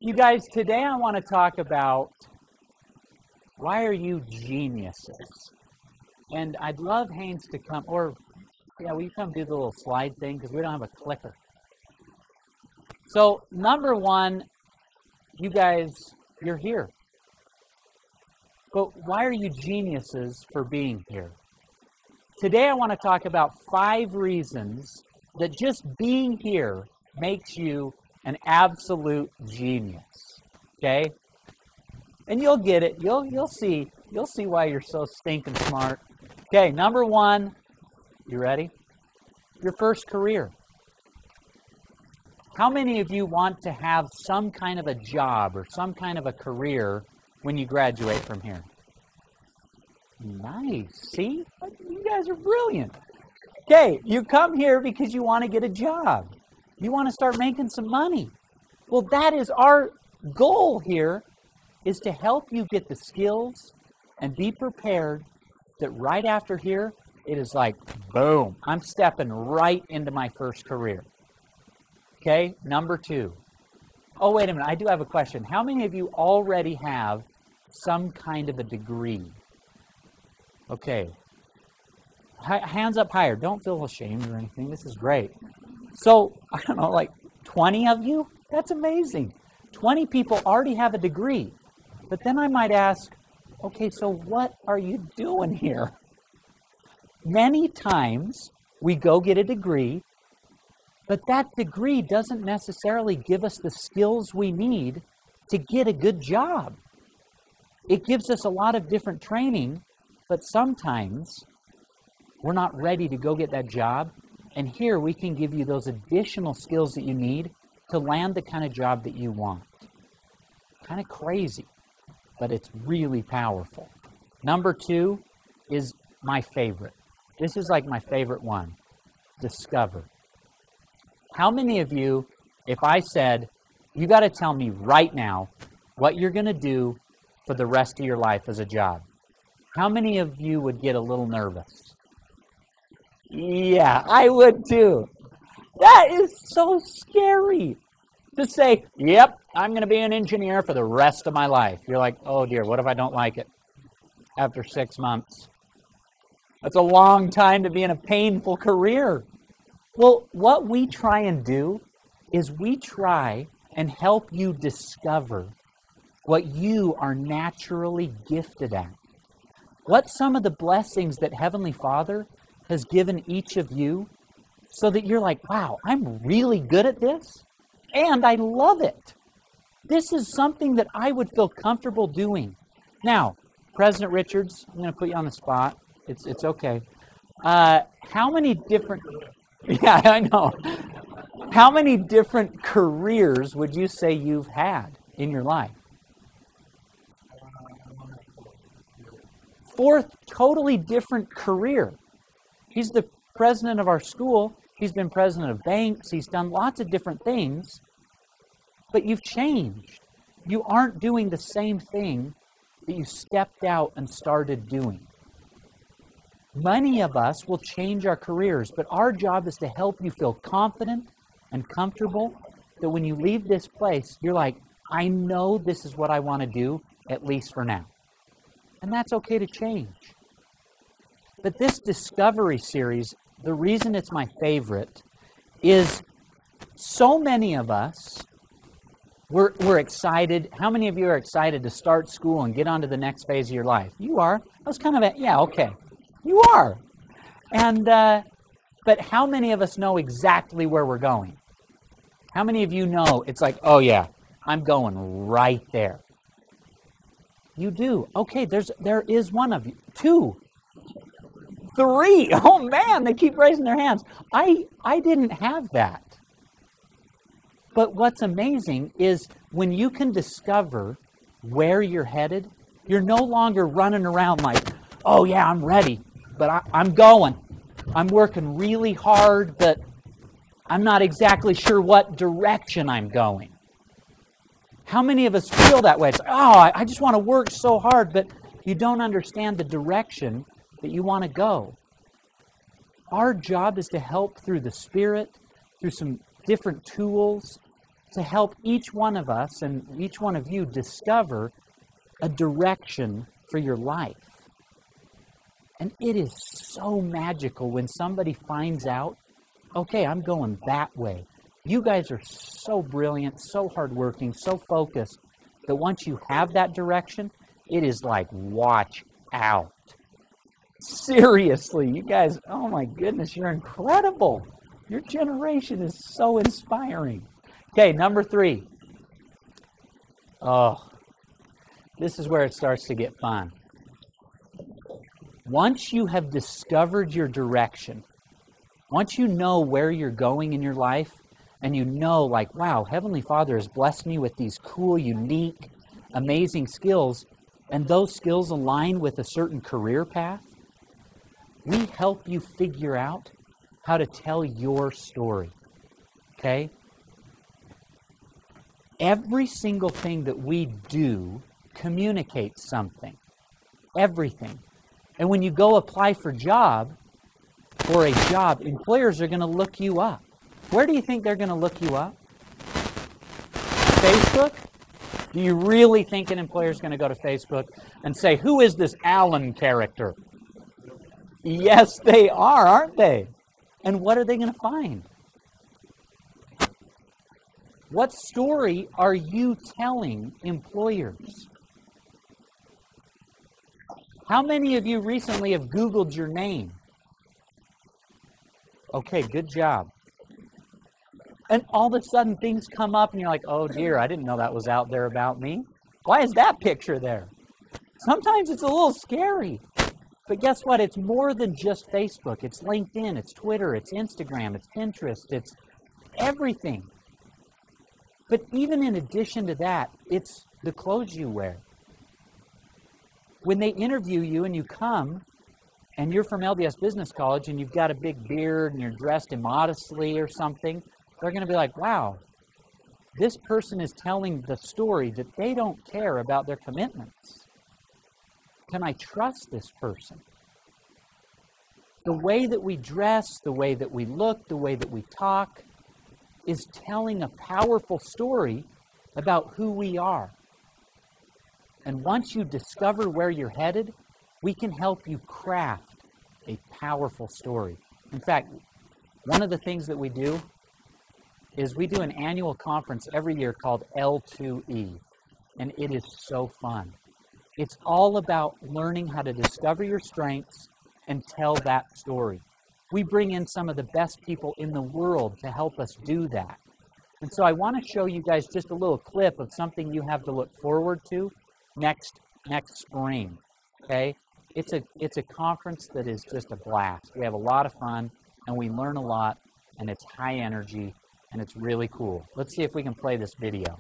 You guys, today I want to talk about why are you geniuses? And I'd love Haynes to come, or will you come do the little slide thing because we don't have a clicker. So number one, you guys, you're here. But why are you geniuses for being here? Today I want to talk about 5 reasons that just being here makes you an absolute genius. Okay? And you'll get it. You'll see why you're so stinking smart. Okay, number 1, you ready? Your first career. How many of you want to have some kind of a job or some kind of a career when you graduate from here? Nice. See? You guys are brilliant. Okay, you come here because you want to get a job. You want to start making some money. Well, that is our goal here, is to help you get the skills and be prepared that right after here, it is like, boom, I'm stepping right into my first career. Okay, number 2. Oh, wait a minute, I do have a question. How many of you already have some kind of a degree? Okay, hands up higher. Don't feel ashamed or anything. This is great. So, I don't know, like 20 of you? That's amazing. 20 people already have a degree. But then I might ask, okay, so what are you doing here? Many times we go get a degree, but that degree doesn't necessarily give us the skills we need to get a good job. It gives us a lot of different training, but sometimes we're not ready to go get that job. And here we can give you those additional skills that you need to land the kind of job that you want. Kind of crazy, but it's really powerful. Number 2 is my favorite. This is like my favorite one. Discover. How many of you, if I said, you got to tell me right now what you're going to do for the rest of your life as a job? How many of you would get a little nervous? Yeah, I would too. That is so scary to say, yep, I'm going to be an engineer for the rest of my life. You're like, oh dear, what if I don't like it after 6 months? That's a long time to be in a painful career. Well, what we try and do is we try and help you discover what you are naturally gifted at. What's some of the blessings that Heavenly Father has given each of you so that you're like, wow, I'm really good at this and I love it. This is something that I would feel comfortable doing. Now, President Richards, I'm going to put you on the spot. It's okay. How many different... Yeah, I know. How many different careers would you say you've had in your life? 4th totally different career. He's the president of our school. He's been president of banks. He's done lots of different things. But you've changed. You aren't doing the same thing that you stepped out and started doing. Many of us will change our careers, but our job is to help you feel confident and comfortable that when you leave this place, you're like, I know this is what I want to do, at least for now. And that's okay to change. But this Discovery series, the reason it's my favorite is so many of us, we're excited. How many of you are excited to start school and get on to the next phase of your life? You are. I was kind of yeah, okay. You are. And, but how many of us know exactly where we're going? How many of you know it's like, oh yeah, I'm going right there? You do. Okay, there is one of you. 2. 3. Oh man, they keep raising their hands. I didn't have that. But what's amazing is when you can discover where you're headed, you're no longer running around like, oh yeah, I'm ready, but I'm going. I'm working really hard, but I'm not exactly sure what direction I'm going. How many of us feel that way? It's like, oh, I just want to work so hard, but you don't understand the direction that you want to go. Our job is to help through the Spirit, through some different tools, to help each one of us and each one of you discover a direction for your life. And it is so magical when somebody finds out, okay, I'm going that way. You guys are so brilliant, so hardworking, so focused, that once you have that direction, it is like, watch out. Seriously, you guys, oh my goodness, you're incredible. Your generation is so inspiring. Okay, number 3. Oh, this is where it starts to get fun. Once you have discovered your direction, once you know where you're going in your life, and you know, like, wow, Heavenly Father has blessed me with these cool, unique, amazing skills, and those skills align with a certain career path, we help you figure out how to tell your story, okay? Every single thing that we do communicates something, everything. And when you go apply for a job, employers are going to look you up. Where do you think they're going to look you up? Facebook? Do you really think an employer is going to go to Facebook and say, who is this Alan character? Yes, they are, aren't they? And what are they going to find? What story are you telling employers? How many of you recently have Googled your name? Okay, good job. And all of a sudden things come up and you're like, oh dear, I didn't know that was out there about me. Why is that picture there? Sometimes it's a little scary. But guess what? It's more than just Facebook. It's LinkedIn, it's Twitter, it's Instagram, it's Pinterest, it's everything. But even in addition to that, it's the clothes you wear. When they interview you and you come, and you're from LDS Business College and you've got a big beard and you're dressed immodestly or something, they're going to be like, wow, this person is telling the story that they don't care about their commitments. Can I trust this person? The way that we dress, the way that we look, the way that we talk is telling a powerful story about who we are. And once you discover where you're headed, we can help you craft a powerful story. In fact, one of the things that we do is we do an annual conference every year called L2E, and it is so fun. It's all about learning how to discover your strengths and tell that story. We bring in some of the best people in the world to help us do that. And so I want to show you guys just a little clip of something you have to look forward to next spring, okay? It's a conference that is just a blast. We have a lot of fun, and we learn a lot, and it's high energy, and it's really cool. Let's see if we can play this video.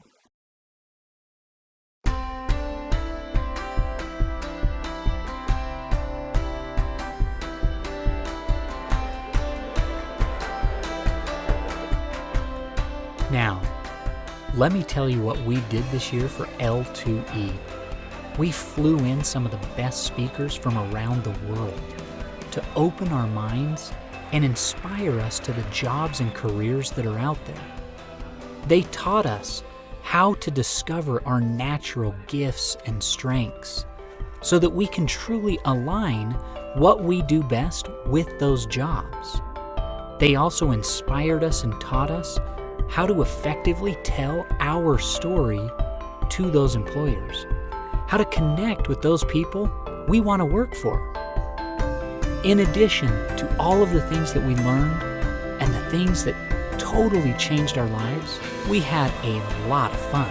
Now, let me tell you what we did this year for L2E. We flew in some of the best speakers from around the world to open our minds and inspire us to the jobs and careers that are out there. They taught us how to discover our natural gifts and strengths so that we can truly align what we do best with those jobs. They also inspired us and taught us how to effectively tell our story to those employers, how to connect with those people we want to work for. In addition to all of the things that we learned and the things that totally changed our lives, we had a lot of fun.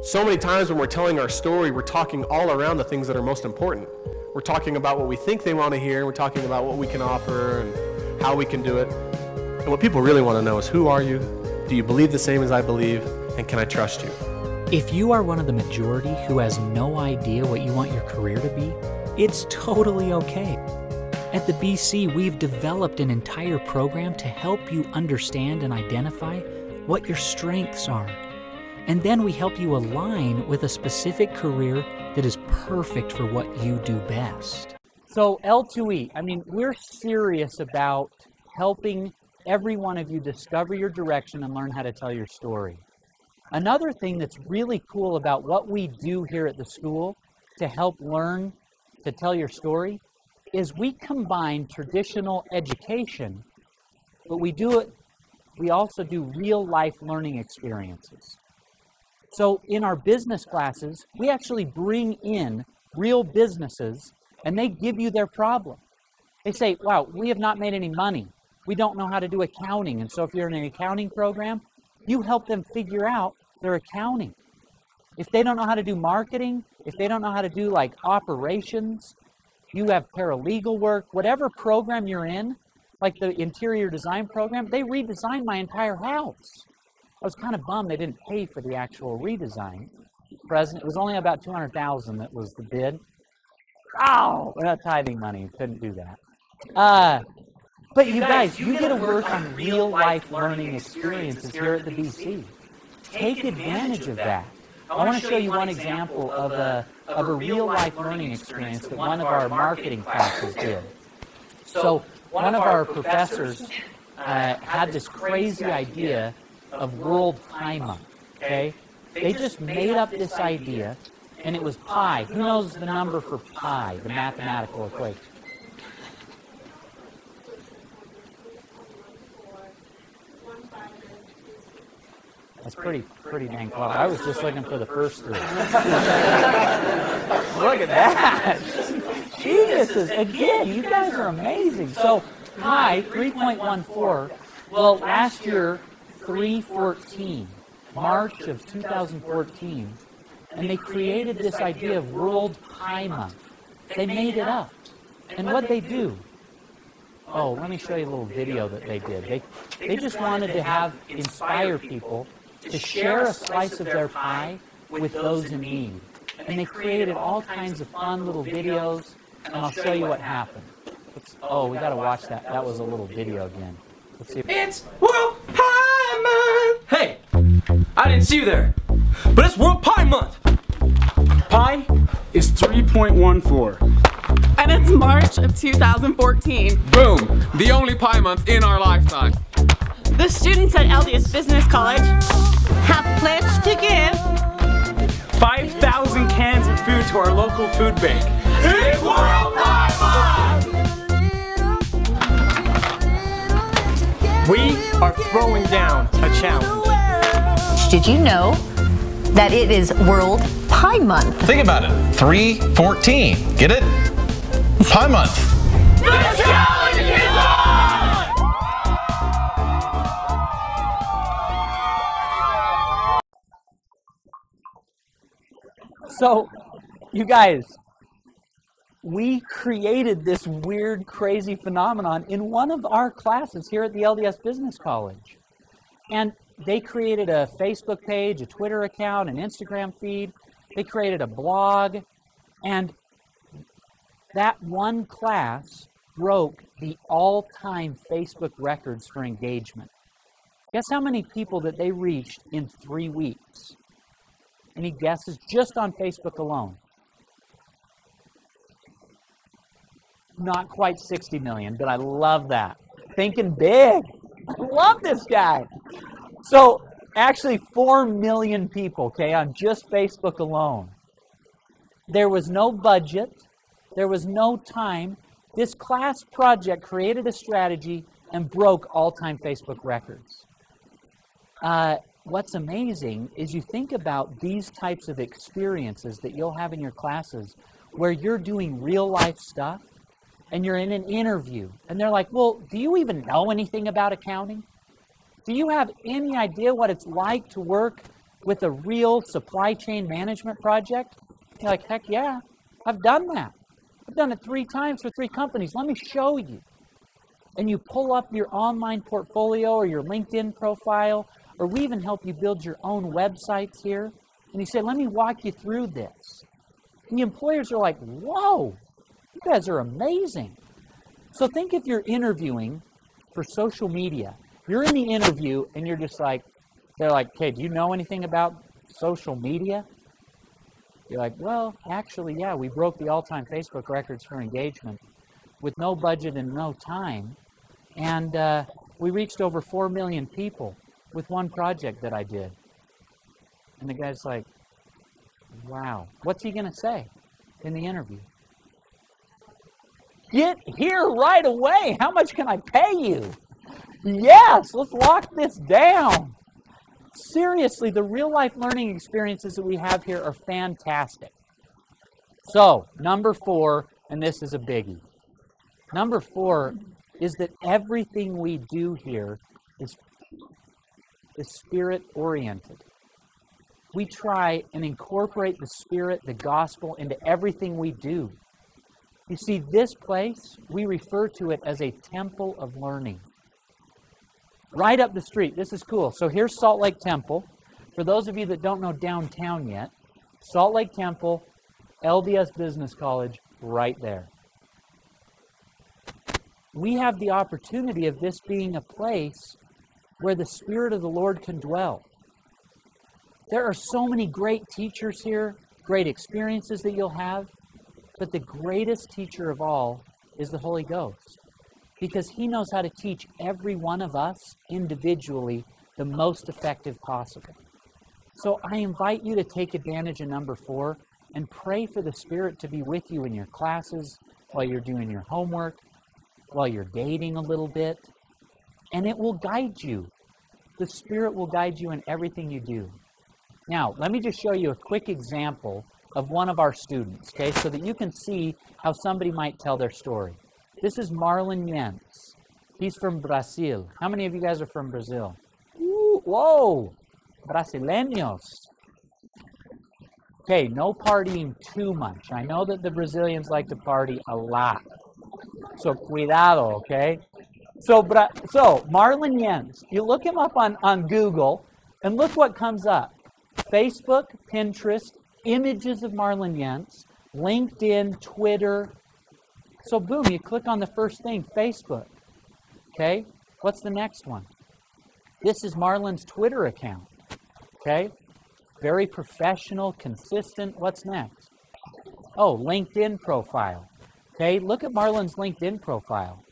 So many times when we're telling our story, we're talking all around the things that are most important. We're talking about what we think they want to hear, and we're talking about what we can offer and how we can do it. And what people really want to know is, who are you? Do you believe the same as I believe? And can I trust you? If you are one of the majority who has no idea what you want your career to be, it's totally okay. At the BC, we've developed an entire program to help you understand and identify what your strengths are. And then we help you align with a specific career that is perfect for what you do best. So L2E, we're serious about helping every one of you discover your direction and learn how to tell your story. Another thing that's really cool about what we do here at the school to help learn to tell your story is we combine traditional education, but we also do real life learning experiences. So in our business classes, we actually bring in real businesses and they give you their problem. They say, wow, we have not made any money. We don't know how to do accounting. And so if you're in an accounting program, you help them figure out their accounting. If they don't know how to do marketing, if they don't know how to do like operations, you have paralegal work, whatever program you're in, like the interior design program, they redesigned my entire house. I was kind of bummed they didn't pay for the actual redesign. It was only about $200,000 that was the bid. Oh, we're not tithing money, couldn't do that. But you guys, you get to work on real life learning experiences here at the BC. Take advantage of that. I want to show you one example of a real life learning experience that one of our marketing classes did. So one of our professors had this crazy idea of World Pie Month, okay? They just made up this idea, and it was pi. Who knows the number for pi, the mathematical equation? That's pretty dang close. I was just looking for the first three. Look at that. Geniuses. Again, you guys are amazing. So pi, 3.14. Well, last year, 314, March of 2014, and they created this idea of World Pie Month. They made it up. And what'd they do? Oh, let me show you a little video that they did. They just wanted to inspire people to share a slice of their pie with those in need. And they created all kinds of fun little videos, and I'll show you what happened. We got to watch that. That was a little video again. Let's see. It's World Pie Month! Hey, I didn't see you there, but it's World Pie Month! Pi is 3.14. And it's March of 2014. Boom! The only pie month in our lifetime. The students at LDS Business College have pledged to give 5,000 cans of food to our local food bank. It's World Pie Month! We are throwing down a challenge. Did you know that it is World Pie Month? Think about it. 3/14. Get it? Pie Month. The challenge is on! So, you guys, we created this weird, crazy phenomenon in one of our classes here at the LDS Business College. And they created a Facebook page, a Twitter account, an Instagram feed. They created a blog. And that one class broke the all-time Facebook records for engagement. Guess how many people that they reached in 3 weeks? Any guesses? Just on Facebook alone. Not quite 60 million, but I love that. Thinking big. I love this guy. So, actually 4 million people, okay, on just Facebook alone. There was no budget. There was no time. This class project created a strategy and broke all-time Facebook records. What's amazing is you think about these types of experiences that you'll have in your classes where you're doing real-life stuff and you're in an interview and they're like, well, do you even know anything about accounting? Do you have any idea what it's like to work with a real supply chain management project? You're like, heck yeah, I've done that. I've done it 3 times for 3 companies. Let me show you. And you pull up your online portfolio or your LinkedIn profile, or we even help you build your own websites here. And you say, let me walk you through this. And the employers are like, whoa, you guys are amazing. So think if you're interviewing for social media. You're in the interview and you're just like, They're like, okay, do you know anything about social media? You're like, well, actually, yeah, we broke the all-time Facebook records for engagement with no budget and no time. And we reached over 4 million people with one project that I did. And the guy's like, wow. What's he going to say in the interview? Get here right away. How much can I pay you? Yes, let's lock this down. Seriously, the real-life learning experiences that we have here are fantastic. So, number 4, and this is a biggie. Number 4 is that everything we do here is spirit-oriented. We try and incorporate the Spirit, the gospel, into everything we do. You see, this place, we refer to it as a temple of learning. Right up the street. This is cool. So here's Salt Lake Temple. For those of you that don't know downtown yet, Salt Lake Temple, LDS Business College, right there. We have the opportunity of this being a place where the Spirit of the Lord can dwell. There are so many great teachers here, great experiences that you'll have, but the greatest teacher of all is the Holy Ghost, because He knows how to teach every one of us individually the most effective possible. So I invite you to take advantage of number 4 and pray for the Spirit to be with you in your classes, while you're doing your homework, while you're dating a little bit, and it will guide you. The Spirit will guide you in everything you do. Now, let me just show you a quick example of one of our students, okay, so that you can see how somebody might tell their story. This is Marlon Jens. He's from Brazil. How many of you guys are from Brazil? Ooh, whoa, Brasileños. Okay, no partying too much. I know that the Brazilians like to party a lot. So, cuidado, okay? So Marlon Jens, you look him up on Google, and look what comes up. Facebook, Pinterest, images of Marlon Jens, LinkedIn, Twitter. So boom, you click on the first thing, Facebook. Okay, what's the next one? This is Marlon's Twitter account. Okay, very professional, consistent. What's next? Oh, LinkedIn profile. Okay, look at Marlon's LinkedIn profile.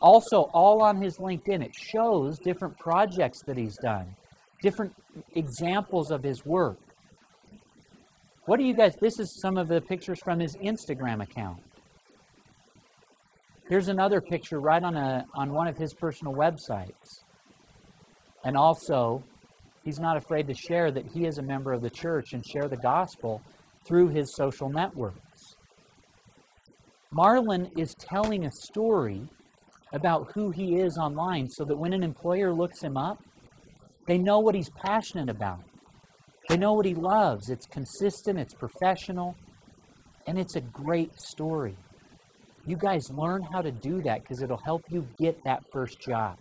Also, all on his LinkedIn, it shows different projects that he's done, different examples of his work. What do you guys, this is some of the pictures from his Instagram account. Here's another picture right on one of his personal websites. And also, he's not afraid to share that he is a member of the church and share the gospel through his social networks. Marlon is telling a story about who he is online so that when an employer looks him up, they know what he's passionate about. They know what he loves. It's consistent, it's professional, and it's a great story. You guys learn how to do that because it'll help you get that first job.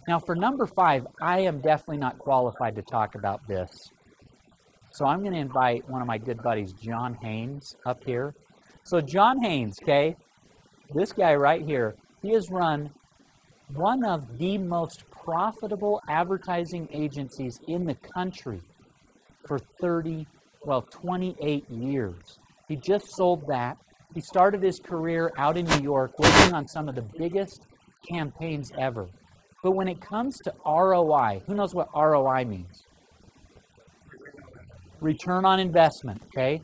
Now for number 5, I am definitely not qualified to talk about this. So I'm going to invite one of my good buddies, John Haynes, up here. So John Haynes, okay, this guy right here, he has run one of the most profitable advertising agencies in the country for 28 years. He just sold that. He started his career out in New York working on some of the biggest campaigns ever. But when it comes to ROI, who knows what ROI means? Return on investment, okay?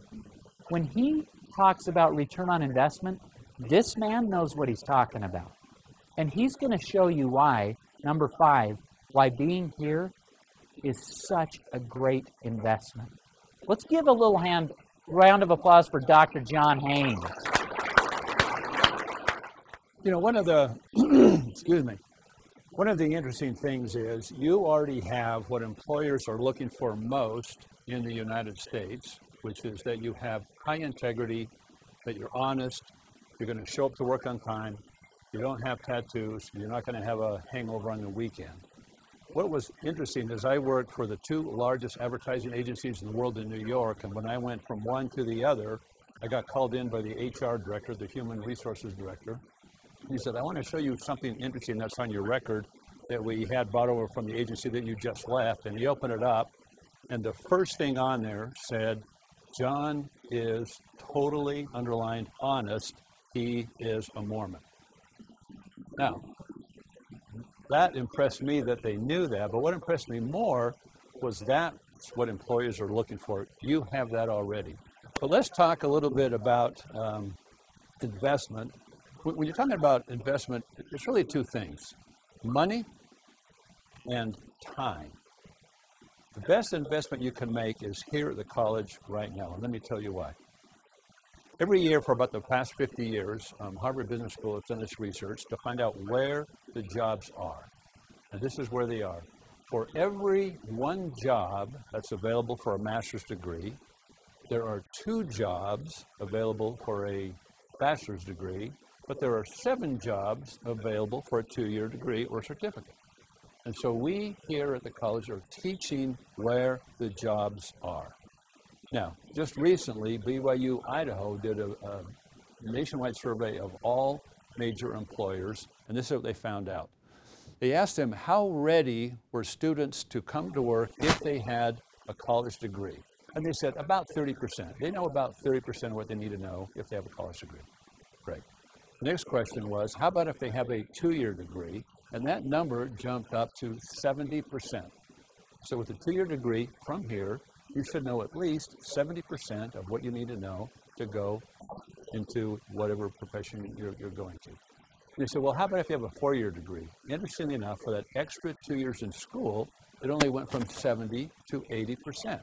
When he talks about return on investment, this man knows what he's talking about. And he's going to show you why, number 5, why being here is such a great investment. Let's give a little round of applause for Dr. John Haynes. You know, one of the, one of the interesting things is you already have what employers are looking for most in the United States, which is that you have high integrity, that you're honest, you're going to show up to work on time, you don't have tattoos, you're not going to have a hangover on the weekend. What was interesting is I worked for the 2 largest advertising agencies in the world in New York, and when I went from one to the other, I got called in by the HR director, the human resources director. He said, I want to show you something interesting that's on your record that we had brought over from the agency that you just left, and he opened it up, and the first thing on there said, John is totally, underlined, honest. He is a Mormon. Now, that impressed me that they knew that, but what impressed me more was that's what employers are looking for. You have that already. But let's talk a little bit about investment. When you're talking about investment, it's really two things: money and time. The best investment you can make is here at the college right now, and let me tell you why. Every year for about the past 50 years, Harvard Business School has done this research to find out where the jobs are. And this is where they are. For every one job that's available for a master's degree, there are 2 jobs available for a bachelor's degree, but there are 7 jobs available for a 2-year degree or certificate. And so we here at the college are teaching where the jobs are. Now, just recently, BYU Idaho did a nationwide survey of all major employers, and this is what they found out. They asked them how ready were students to come to work if they had a college degree. And they said about 30%. They know about 30% of what they need to know if they have a college degree. Great. The next question was, how about if they have a 2-year degree? And that number jumped up to 70%. So with a 2-year degree from here, you should know at least 70% of what you need to know to go into whatever profession you're going to. They said, well, how about if you have a 4-year degree? Interestingly enough, for that extra 2 years in school, it only went from 70 to 80%.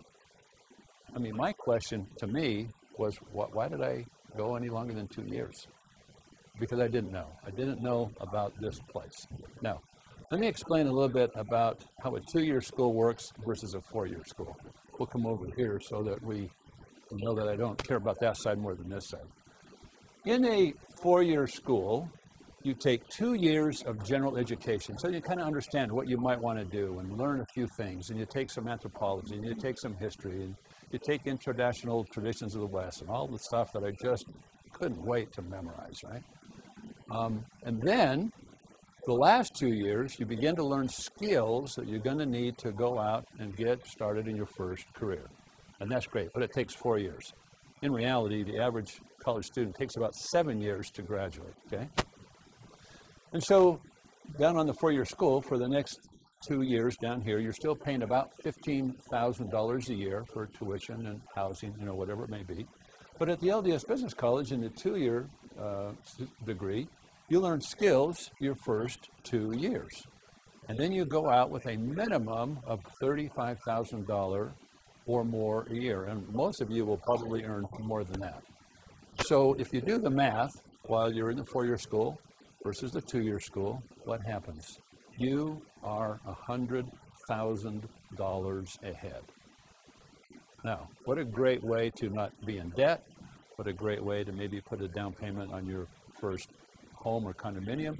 I mean, my question to me was, why did I go any longer than 2 years? Because I didn't know. I didn't know about this place. Now, let me explain a little bit about how a 2-year school works versus a 4-year school. We'll come over here so that we know that I don't care about that side more than this side. In a 4-year school, you take 2 years of general education, so you kind of understand what you might want to do and learn a few things, and you take some anthropology, and you take some history, and you take international traditions of the West, and all the stuff that I just couldn't wait to memorize, right? And then, the last 2 years, you begin to learn skills that you're going to need to go out and get started in your first career. And that's great, but it takes 4 years. In reality, the average college student takes about 7 years to graduate, okay? And so, down on the 4-year school, for the next 2 years down here, you're still paying about $15,000 a year for tuition and housing, whatever it may be. But at the LDS Business College, in the 2-year degree, you learn skills your first 2 years. And then you go out with a minimum of $35,000 or more a year. And most of you will probably earn more than that. So if you do the math while you're in the 4-year school versus the 2-year school, what happens? You are $100,000 ahead. Now, what a great way to not be in debt. What a great way to maybe put a down payment on your first home or condominium.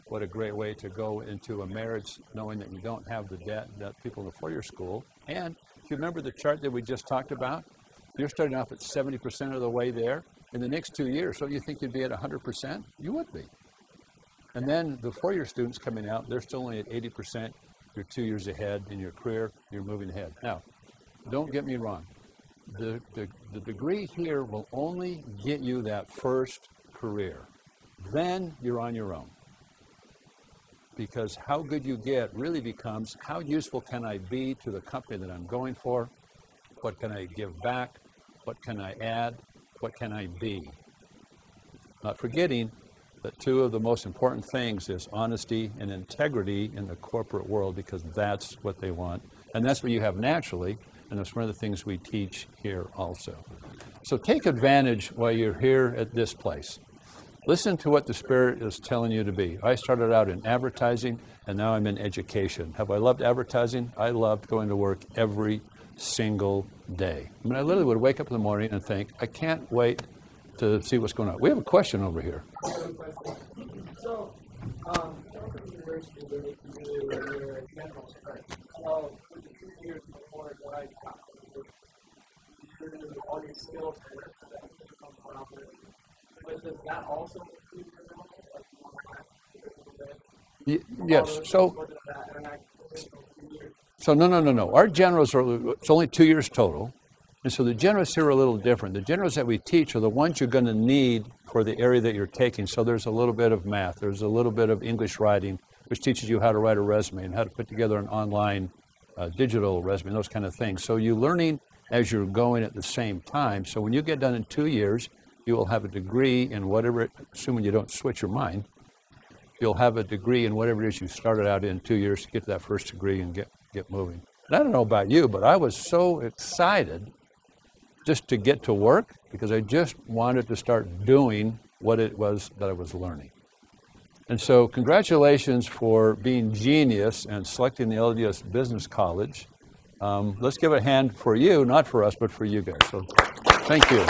What a great way to go into a marriage knowing that you don't have the debt that people in the 4-year school. And if you remember the chart that we just talked about, you're starting off at 70% of the way there. In the next 2 years, so you think you'd be at 100%? You would be. And then the 4-year students coming out, they're still only at 80%. You're 2 years ahead in your career. You're moving ahead. Now, don't get me wrong. The degree here will only get you that first career. Then you're on your own. Because how good you get really becomes how useful can I be to the company that I'm going for? What can I give back? What can I add? What can I be? Not forgetting that 2 of the most important things is honesty and integrity in the corporate world, because that's what they want. And that's what you have naturally, and that's one of the things we teach here also. So take advantage while you're here at this place. Listen to what the Spirit is telling you to be. I started out in advertising, and now I'm in education. Have I loved advertising? I loved going to work every single day. I mean, I literally would wake up in the morning and think, I can't wait to see what's going on. We have a question over here. So, Stanford University really do your general strength. So, for the 2 years before that I got, all these skills that come from it. But does that also include your knowledge? Yes. So So no. Our generals it's only 2 years total. And so the generals here are a little different. The generals that we teach are the ones you're going to need for the area that you're taking. So there's a little bit of math, there's a little bit of English writing, which teaches you how to write a resume and how to put together an online digital resume, those kind of things. So you're learning as you're going at the same time. So when you get done in 2 years, you will have a degree in whatever, assuming you don't switch your mind, you'll have a degree in whatever it is you started out in 2 years to get to that first degree and get moving. And I don't know about you, but I was so excited just to get to work because I just wanted to start doing what it was that I was learning. And so congratulations for being genius and selecting the LDS Business College. Let's give a hand for you, not for us, but for you guys. So thank you.